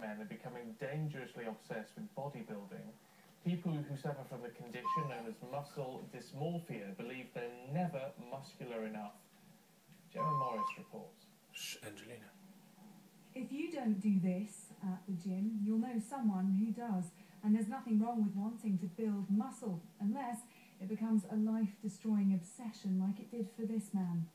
men are becoming dangerously obsessed with bodybuilding. People who suffer from the condition known as muscle dysmorphia believe they're never muscular enough. Gemma Morris reports. Angelina. If you don't do this at the gym, you'll know someone who does. And there's nothing wrong with wanting to build muscle, unless it becomes a life-destroying obsession like it did for this man.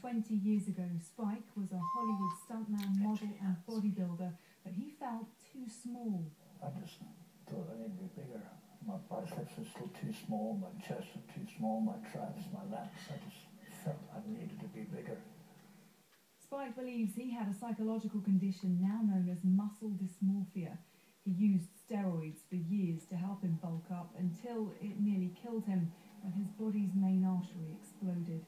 20 years ago, Spyk was a Hollywood stuntman, model and bodybuilder, but he felt too small. I just thought I needed to be bigger. My biceps are still too small, my chest is too small, my traps, my lats. I just felt I needed to be bigger. Spyk believes he had a psychological condition now known as muscle dysmorphia. He used steroids for years to help him bulk up until it nearly killed him when his body's main artery exploded.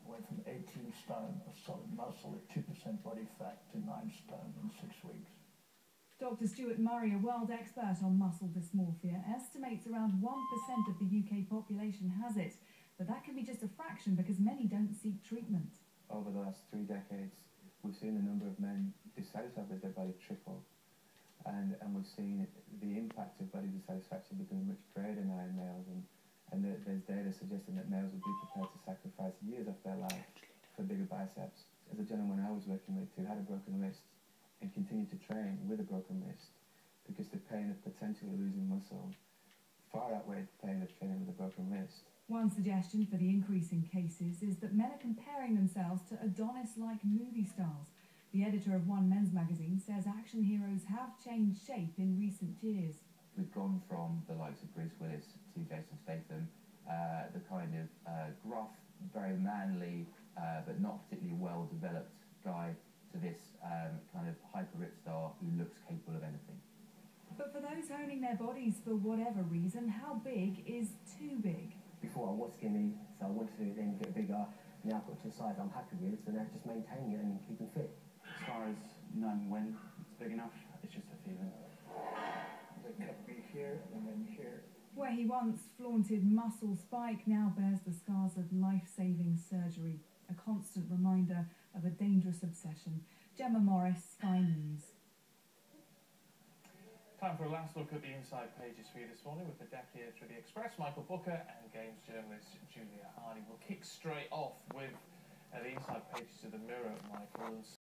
Went from 18 stone of solid muscle at 2% body fat to 9 stone in 6 weeks. Dr. Stuart Murray, a world expert on muscle dysmorphia, estimates around 1% of the UK population has it, but that can be just a fraction because many don't seek treatment. Over the last 3 decades, we've seen the number of men dissatisfied with their body triple, and we've seen the impact of body dissatisfaction becoming much greater now in males, and there's data suggesting that males would be prepared to sacrifice years of their life for bigger biceps. As a gentleman I was working with who had a broken wrist and continued to train with a broken wrist because the pain of potentially losing muscle far outweighed the pain of training with a broken wrist. One suggestion for the increase in cases is that men are comparing themselves to Adonis-like movie stars. The editor of One Men's magazine says action heroes have changed shape in recent years. We've gone from the likes of Bruce Willis to Jason Statham, the kind of gruff, very manly, but not particularly well-developed guy, to this kind of hyper-rich star who looks capable of anything. But for those owning their bodies for whatever reason, how big is too big? Before I was skinny, so I wanted to then get bigger. Now I've got to a size I'm happy with, so now just maintaining it and keeping fit. As far as knowing when it's big enough, it's just a feeling. They kept me here and then here. Where he once flaunted muscle, Spyk now bears the scars of life-saving surgery, a constant reminder of a dangerous obsession. Gemma Morris, Sky News. Time for a last look at the inside pages for you this morning with the Deputy Editor of the Express, Michael Booker, and Games journalist Julia Hardy. We'll kick straight off with the inside pages of the Mirror, Michael.